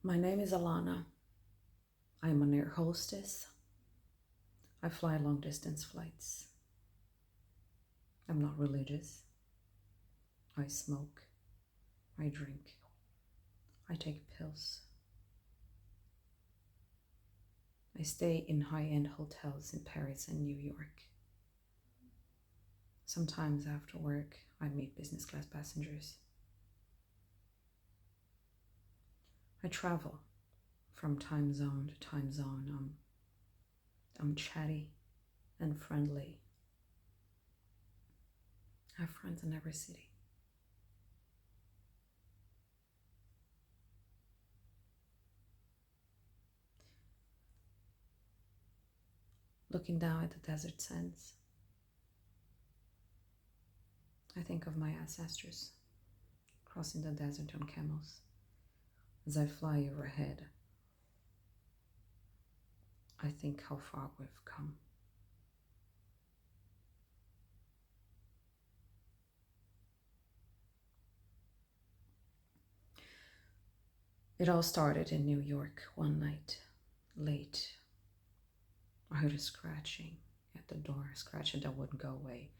My name is Alanna. I am an air hostess. I fly long distance flights. I'm not religious. I smoke. I drink. I take pills. I stay in high-end hotels in Paris and New York. Sometimes after work, I meet business class passengers. I travel from time zone to time zone. I'm chatty and friendly. I have friends in every city. Looking down at the desert sands, I think of my ancestors crossing the desert on camels. As I fly overhead, I think how far we've come. It all started in New York one night, late. I heard a scratching at the door, a scratching that wouldn't go away.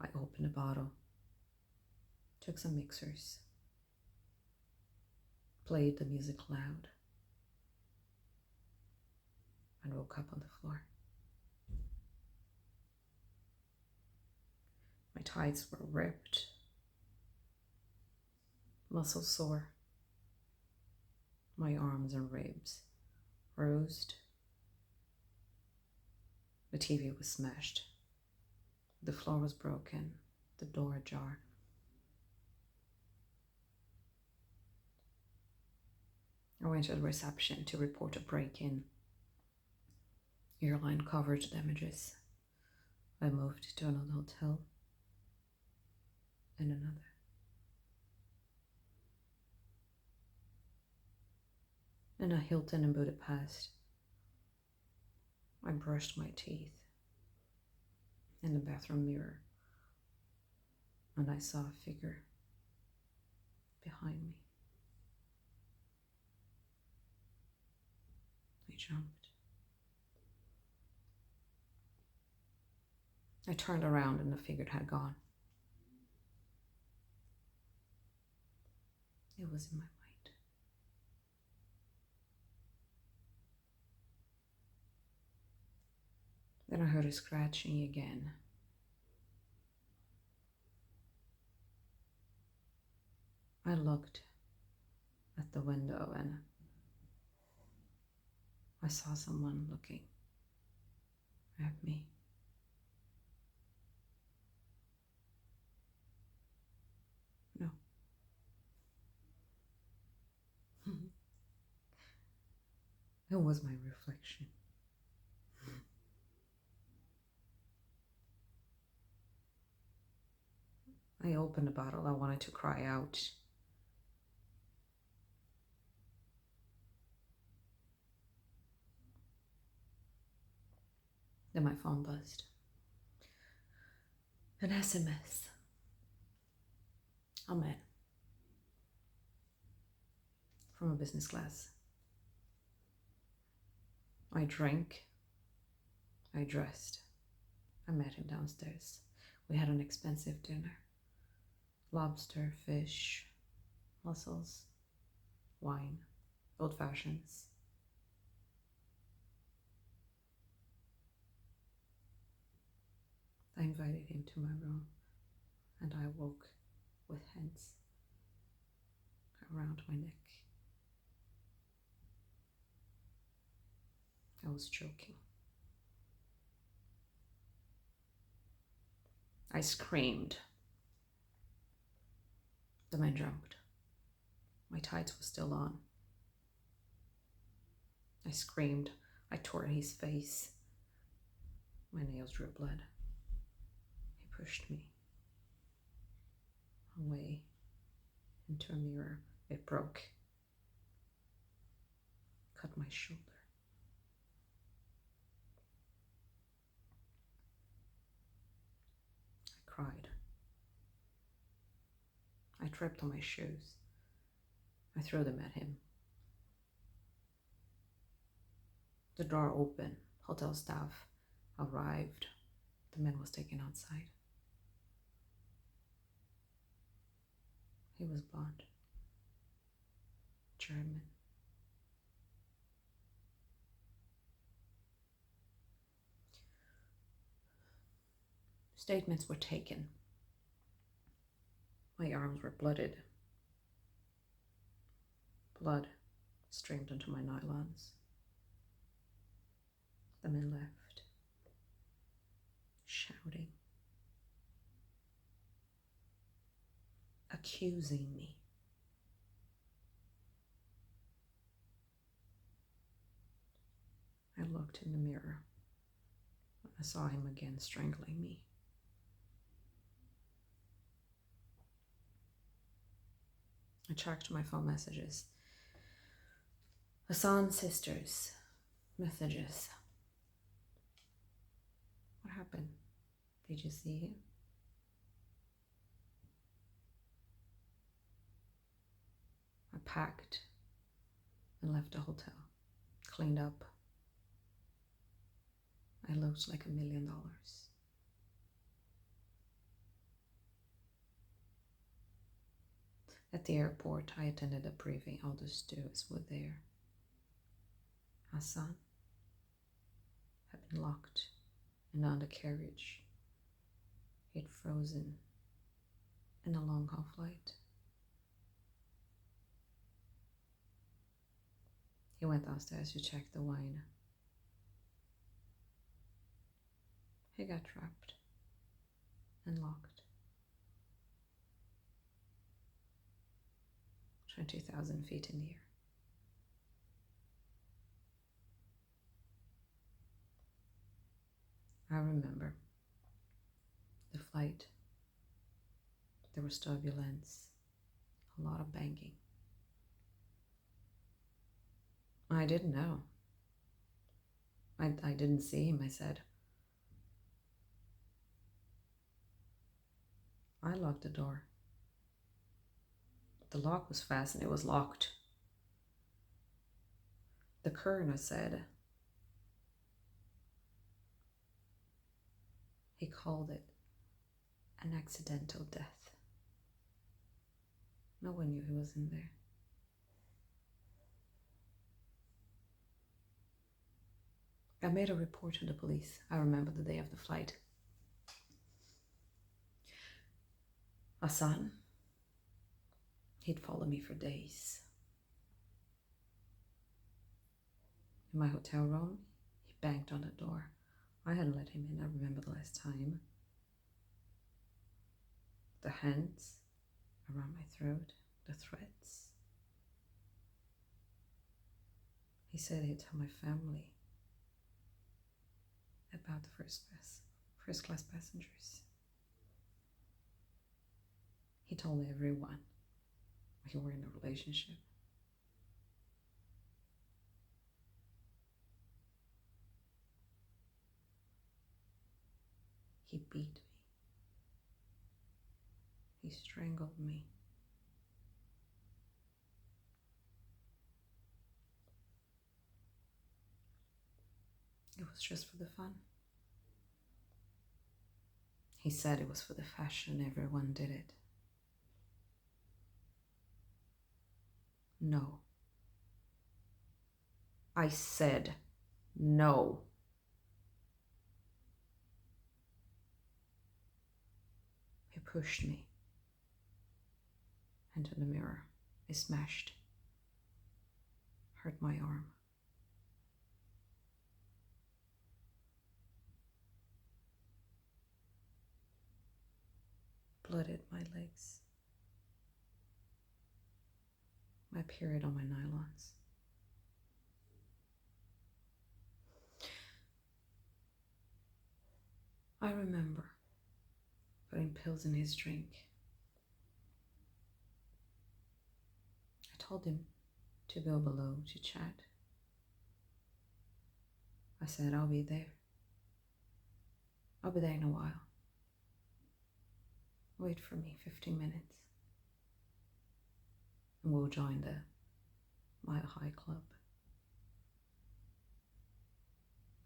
I opened a bottle, took some mixers, played the music loud, and woke up on the floor. My tights were ripped, muscles sore, my arms and ribs bruised. The TV was smashed, the floor was broken, the door ajar. I went to the reception to report a break-in. Airline coverage damages. I moved to another hotel and another. In a Hilton in Budapest, I brushed my teeth in the bathroom mirror, and I saw a figure behind me. I jumped. I turned around and the figure had gone. It was in my mind. Then I heard a scratching again. I looked at the window and I saw someone looking at me. No. It was my reflection. I opened the bottle. I wanted to cry out. Then my phone buzzed. An SMS. A man. From a business class. I drank. I dressed. I met him downstairs. We had an expensive dinner. Lobster, fish, mussels, wine, old fashions. I invited him to my room and I woke with hands around my neck. I was choking. I screamed. The man jumped. My tights were still on. I screamed. I tore his face. My nails drew blood. He pushed me away into a mirror. It broke. Cut my shoulder. I cried. I tripped on my shoes. I threw them at him. The door opened. Hotel staff arrived. The man was taken outside. He was blonde, German. Statements were taken. My arms were blooded. Blood streamed into my nylons. The men left, shouting, accusing me. I looked in the mirror. I saw him again strangling me. I checked my phone messages. Hassan's sister's messages. What happened? Did you see him? I packed and left the hotel, cleaned up. I looked like $1 million. At the airport, I attended a briefing. All the stewards were there. Hassan had been locked in the undercarriage. He'd frozen in a long-haul flight. He went downstairs to check the wine. He got trapped and locked. 20,000 feet in the air. I remember the flight. There was turbulence, a lot of banging. I didn't know. I didn't see him, I said. I locked the door. The lock was fastened, it was locked. The coroner said he called it an accidental death. No one knew he was in there. I made a report to the police. I remember the day of the flight. Hassan, he'd follow me for days. In my hotel room, he banged on the door. I hadn't let him in. I remember the last time. The hands around my throat, the threats. He said he'd tell my family about the first class passengers. He told everyone we were in a relationship. He beat me. He strangled me. It was just for the fun. He said it was for the fashion, everyone did it. No. I said no. He pushed me into the mirror. He smashed. Hurt my arm. Blooded my legs. My period on my nylons. I remember putting pills in his drink. I told him to go below to chat. I said, I'll be there. I'll be there in a while. Wait for me 15 minutes. And we'll join the Mile High Club.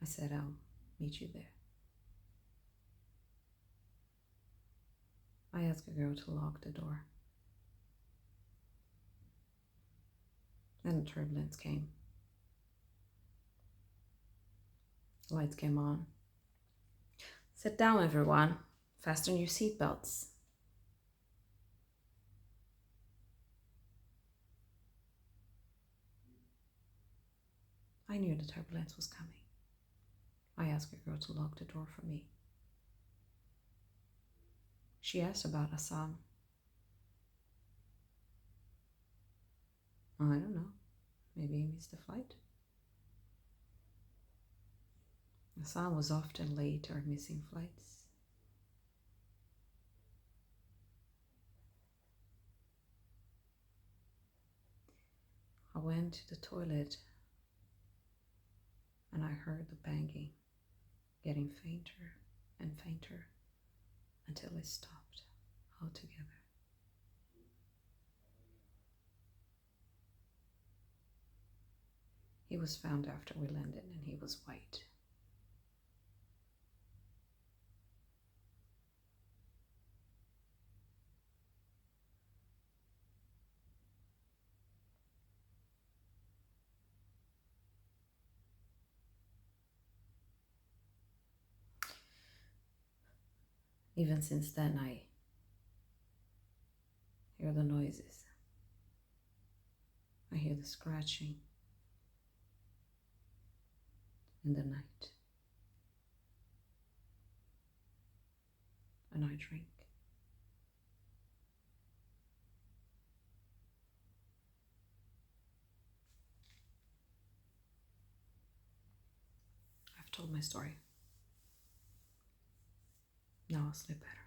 I said I'll meet you there. I asked a girl to lock the door. Then the turbulence came. The lights came on. Sit down, everyone. Fasten your seatbelts. I knew the turbulence was coming. I asked a girl to lock the door for me. She asked about Assam. I don't know. Maybe he missed the flight. Assam was often late or missing flights. I went to the toilet and I heard the banging getting fainter and fainter until it stopped altogether. He was found after we landed and he was white. Even since then, I hear the noises. I hear the scratching in the night. And I drink. I've told my story. Now I'll sleep better.